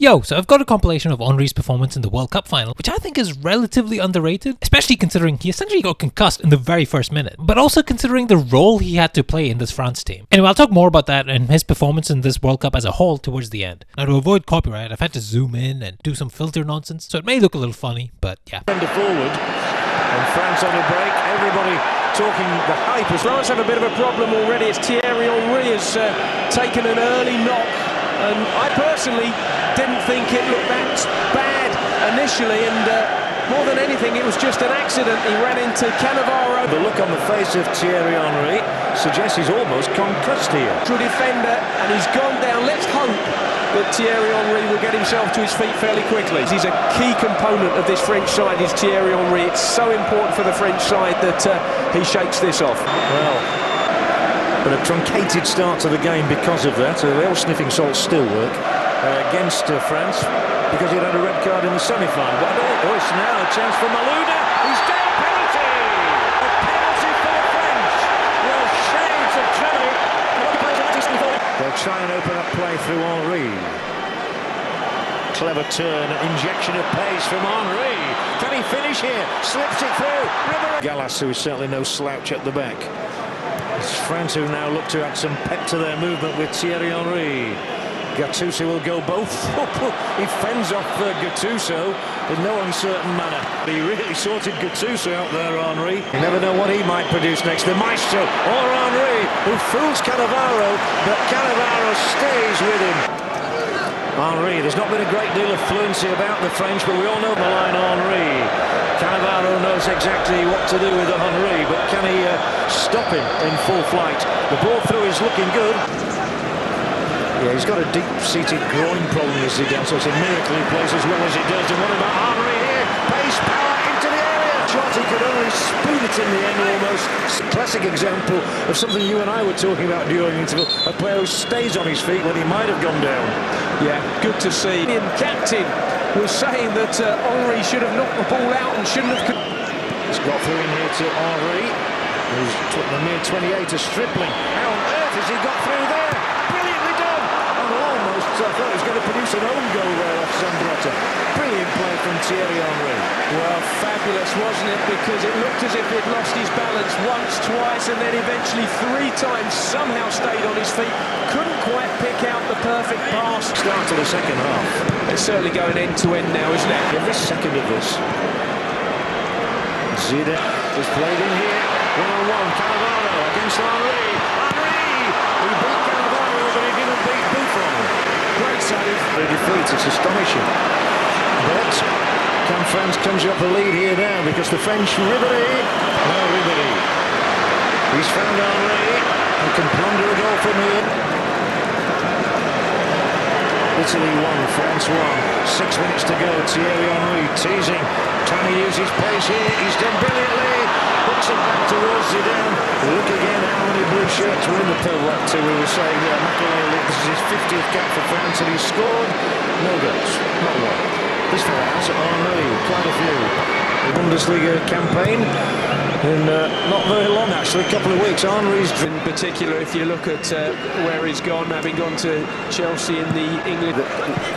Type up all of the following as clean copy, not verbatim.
Yo, so I've got a compilation of Henry's performance in the World Cup final, which I think is relatively underrated, especially considering he essentially got concussed in the very first minute, but also considering the role he had to play in this France team. Anyway, I'll talk more about that and his performance in this World Cup as a whole towards the end. Now, to avoid copyright, I've had to zoom in and do some filter nonsense, so it may look a little funny, but yeah. Forward, and France on a break, everybody talking the hype. France have a bit of a problem already as Thierry Henry has taken an early knock, and I personally didn't think it looked that bad initially, and more than anything it was just an accident. He ran into Cannavaro. The look on the face of Thierry Henry suggests he's almost concussed here. True defender, and he's gone down. Let's hope that Thierry Henry will get himself to his feet fairly quickly. He's a key component of this French side, is Thierry Henry. It's so important for the French side that he shakes this off. Well, but a truncated start to the game because of that. The all sniffing salts still work against France because he'd had a red card in the semi-final. But it's now a chance for Malouda. He's down, penalty! A penalty for the French. Well, shades of Germany. They'll try and open up play through Henry. Clever turn, injection of pace from Henry. Can he finish here? Slips it through. Gallas, who is certainly no slouch at the back. It's France who now look to add some pep to their movement with Thierry Henry. Gattuso will go both. He fends off Gattuso in no uncertain manner. He really sorted Gattuso out there, Henry. You never know what he might produce next. The maestro, or Henry, who fools Cannavaro, but Cannavaro stays with him. Henry, there's not been a great deal of fluency about the French, but we all know the line Henry. Cannavaro knows exactly what to do with Henry, but can he stop him in full flight? The ball through is looking good. Yeah, he's got a deep-seated groin problem, Zidane, so it's a miracle he plays as well as he does. And what about Henry here? Pace, power into the area. Shot, he could only spoon it in the end almost. It's a classic example of something you and I were talking about during the interval. A player who stays on his feet when he might have gone down. Yeah, good to see. The captain was saying that Henry should have knocked the ball out and shouldn't have... It's got through in here to Henry, who's took the near 28 to Stripling. How on earth has he got through there? Brilliantly done! And almost, I thought he was going to produce an own goal there off Zambrotta. Brilliant play from Thierry Henry. Well, fabulous, wasn't it? Because it looked as if he'd lost his balance once, twice, and then eventually 3 times. Somehow stayed on his feet. Couldn't quite pick out the perfect pass. Start to the second half. It's certainly going end to end now, isn't it? Every second of this. Zidane is played in here. 1-on-1. Cannavaro against Henry. Henry! He beat Cannavaro, but he didn't beat Buffon. Great save. The defeat, it's astonishing. But can France conjure up a lead here now? Because the French, Ribéry. No, Ribéry. He's found Henry and can plunder a goal from here. Italy 1, France 1. 6 minutes to go. Thierry Henry teasing, trying to use his pace here. He's done brilliantly. Hooks it back towards Zidane. Look again how many blue shirts were in the pole that too. We were saying this is his 50th cap for France, and he's scored no goals, not one. This far out, Henry, quite a few. The Bundesliga campaign in not very long actually, a couple of weeks. Henry's in particular, if you look at where he's gone, having gone to Chelsea in the England.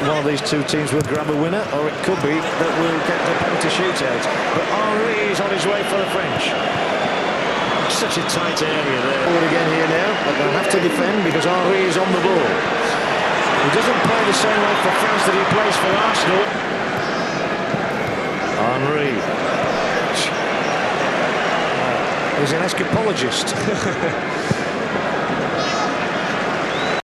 One of these two teams will grab a winner, or it could be that we'll get the penalty shootout. But Henry is on his way for the French. Such a tight area there. Forward again here now, but they'll have to defend because Henry is on the ball. He doesn't play the same way for France that he plays for Arsenal. Henry. He's an escapologist.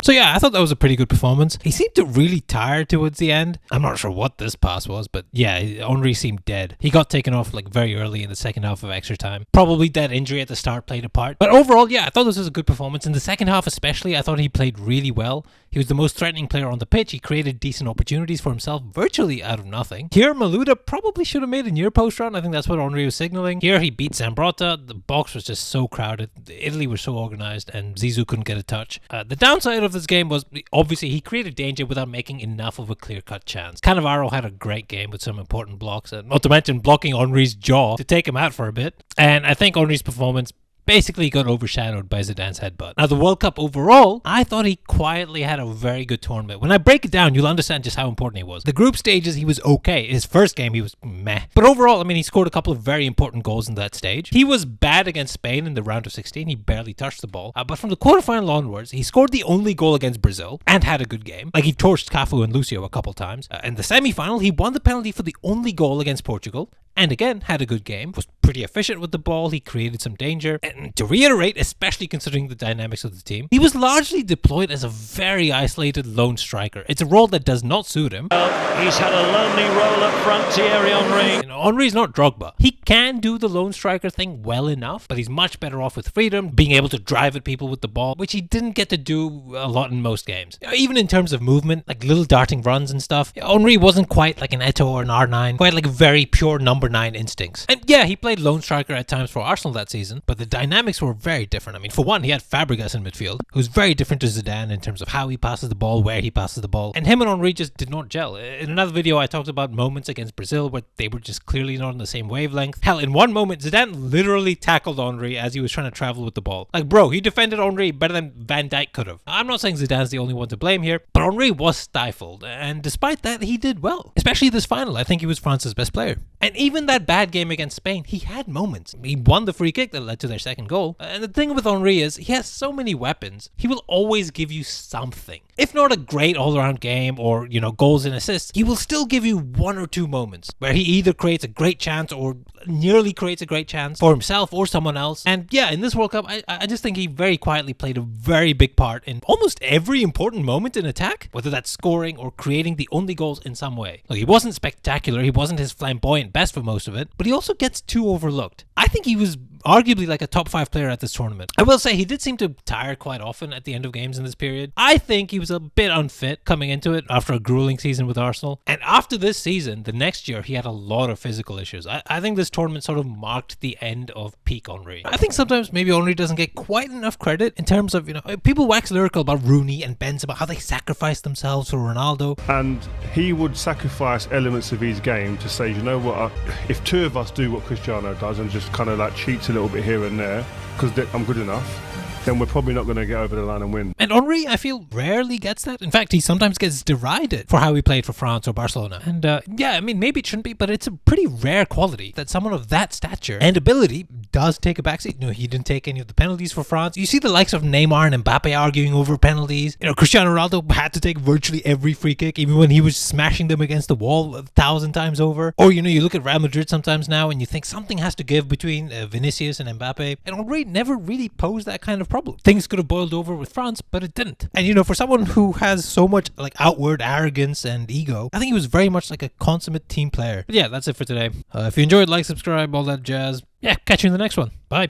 So yeah, I thought that was a pretty good performance. He seemed to really tired towards the end. I'm not sure what this pass was, but yeah, Henry seemed dead. He got taken off like very early in the second half of extra time. Probably that injury at the start played a part. But overall, yeah, I thought this was a good performance. In the second half especially, I thought he played really well. He was the most threatening player on the pitch. He created decent opportunities for himself virtually out of nothing. Here, Malouda probably should have made a near post run. I think that's what Henry was signaling. Here, he beat Zambrotta. The box was just so crowded. Italy were so organized and Zizou couldn't get a touch. The downside of this game was obviously he created danger without making enough of a clear-cut chance. Cannavaro had a great game with some important blocks, not to mention blocking Henry's jaw to take him out for a bit. And I think Henry's performance basically got overshadowed by Zidane's headbutt. Now, the World Cup overall, I thought he quietly had a very good tournament. When I break it down, you'll understand just how important he was. The group stages, he was okay. His first game, he was meh. But overall, I mean, he scored a couple of very important goals in that stage. He was bad against Spain in the round of 16. He barely touched the ball. But from the quarterfinal onwards, he scored the only goal against Brazil and had a good game. Like, he torched Cafu and Lucio a couple times. In the semi-final, he won the penalty for the only goal against Portugal. And again, had a good game, was pretty efficient with the ball, he created some danger. And to reiterate, especially considering the dynamics of the team, he was largely deployed as a very isolated lone striker. It's a role that does not suit him. He's had a lonely role up front, Thierry Henry. You know, Henry's not Drogba. He can do the lone striker thing well enough, but he's much better off with freedom, being able to drive at people with the ball, which he didn't get to do a lot in most games. You know, even in terms of movement, like little darting runs and stuff, Henry wasn't quite like an Eto'o or an R9, quite like a very pure number 9 instincts. And yeah, he played lone striker at times for Arsenal that season, but the dynamics were very different. I mean, for one, he had Fabregas in midfield, who's very different to Zidane in terms of how he passes the ball, where he passes the ball, and him and Henry just did not gel. In another video, I talked about moments against Brazil where they were just clearly not on the same wavelength. Hell, in one moment, Zidane literally tackled Henry as he was trying to travel with the ball. Like, bro, he defended Henry better than Van Dijk could have. I'm not saying Zidane's the only one to blame here, but Henry was stifled, and despite that, he did well. Especially this final, I think he was France's best player. And even that bad game against Spain, he had moments. He won the free kick that led to their second goal. And the thing with Henry is, he has so many weapons, he will always give you something. If not a great all-around game or, you know, goals and assists, he will still give you one or two moments where he either creates a great chance or nearly creates a great chance for himself or someone else. And yeah, in this World Cup, I just think he very quietly played a very big part in almost every important moment in attack, whether that's scoring or creating the only goals in some way. Look, he wasn't spectacular, he wasn't his flamboyant best for most of it, but he also gets too overlooked. I think he was arguably like a top 5 player at this tournament. I will say he did seem to tire quite often at the end of games in this period. I think he was a bit unfit coming into it after a grueling season with Arsenal. And after this season, the next year, he had a lot of physical issues. I think this tournament sort of marked the end of peak Henry. I think sometimes maybe Henry doesn't get quite enough credit in terms of, you know, people wax lyrical about Rooney and Benzema, how they sacrificed themselves for Ronaldo. And he would sacrifice elements of his game to say, you know what, if two of us do what Cristiano does and just kind of like cheats a little bit here and there because I'm good enough, then we're probably not going to get over the line and win. And Henry, I feel, rarely gets that. In fact, he sometimes gets derided for how he played for France or Barcelona. And yeah, I mean, maybe it shouldn't be, but it's a pretty rare quality that someone of that stature and ability does take a backseat. You know, he didn't take any of the penalties for France. You see the likes of Neymar and Mbappe arguing over penalties. You know, Cristiano Ronaldo had to take virtually every free kick, even when he was smashing them against the wall 1,000 times over. Or, you know, you look at Real Madrid sometimes now and you think something has to give between Vinicius and Mbappe. And Henry never really posed that kind of problem. Things could have boiled over with France, but it didn't. And you know, for someone who has so much like outward arrogance and ego, I think he was very much like a consummate team player. But yeah, that's it for today. If you enjoyed, like, subscribe, all that jazz. Yeah, catch you in the next one. Bye.